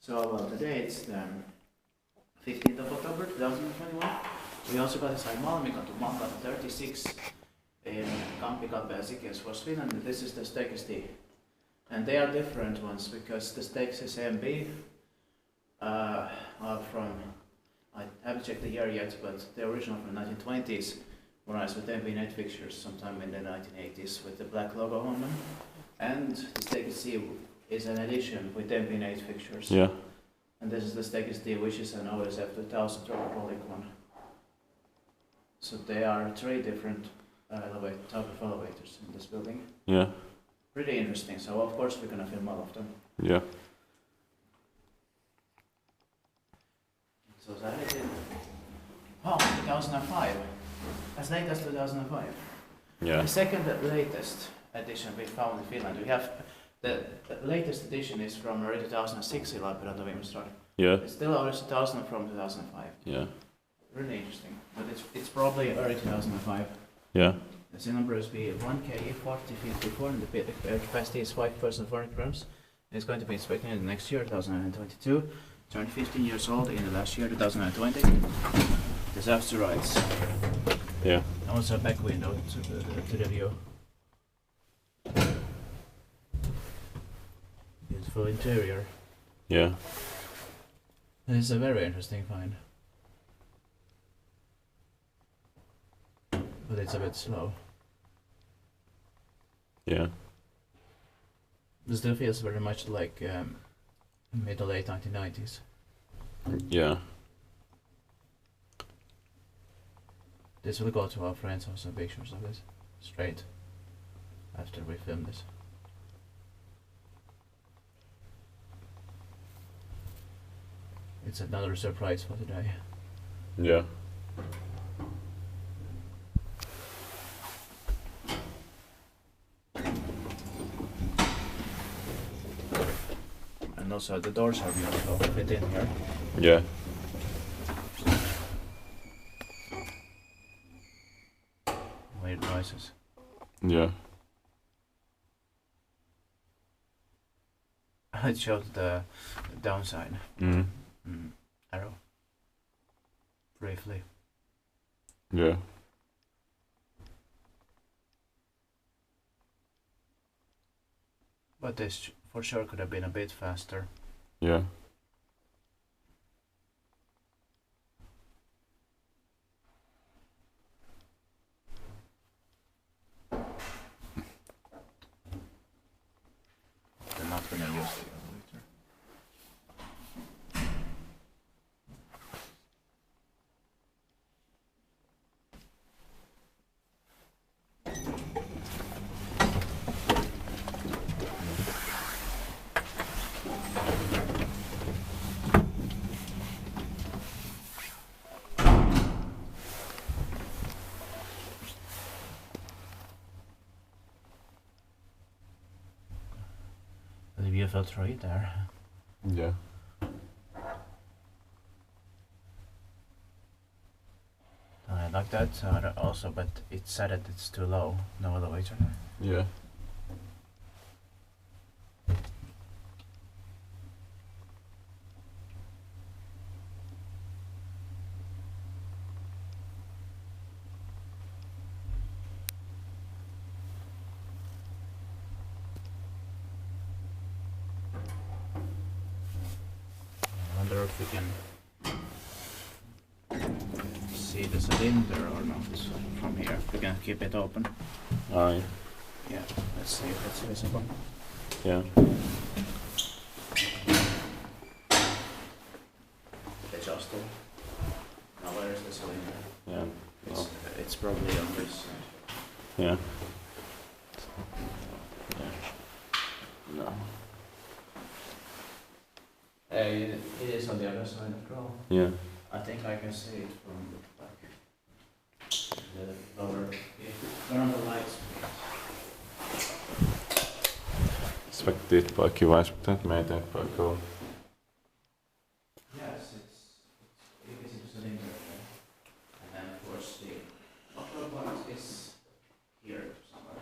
Today it's the 15th of October 2021. We also got inside Malminkatu 36 in Helsinki, Finland. This is the steakesti. And they are different ones because the steaks is AMB are from, I haven't checked the year yet, but they're original from the 1920s, whereas with MB8 fixtures sometime in the 1980s with the black logo on them. And the steakesti is an edition with MB8 fixtures. Yeah. And this is the steakesti, which is an OSF 2000 hydraulic one. So there are three different type of elevators in this building. Yeah. Pretty interesting. So of course we're gonna film all of them. Yeah. So that is it. Oh, 2005. As late as 2005. Yeah. The second latest edition we found in Finland. We have the latest edition is from early 2006 in Lappeenranta. Yeah. It's still early 2000 from 2005. Yeah. Really interesting, but it's probably early 2005. Yeah. The number is be 1K 4054 and the capacity is 5% 400 grams. It's going to be inspected in the next year, 2022. Turned 15 years old in the last year, 2020. There's after rides. Yeah. Also a back window to the view. Beautiful interior. Yeah. It's a very interesting find. But it's a bit slow. Yeah. It still feels very much like mid to late 1990s. Yeah. This will go to our friends also pictures of this straight after we film this. It's another surprise for today. Yeah. And also the doors are beautiful fit in here. Yeah. Weird noises. Yeah. It shows the downside. Arrow. Briefly. Yeah. But this for sure could have been a bit faster. Yeah. They're not gonna use the elevator. The view felt right there. Yeah. I like that also, but it's sad that it's too low. No elevator. Yeah. I wonder if we can see the cylinder or not from here. We can keep it open. Aye. Yeah, let's see if it's visible. Yeah. Adjustable. Now where is the cylinder? Yeah. It's probably on this side. Yeah. Yeah. No. It is on the other side of the row. Yeah. I think I can see it from the back. The lower. Turn on the lights. Spektiet poikki vai spektaat meitä poikki. Yes, it's a cylinder there. And then of course the upper part is here somewhere.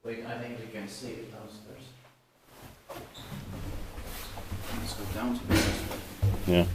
But I think we can see it downstairs. let's go down to this. Yeah.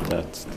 That's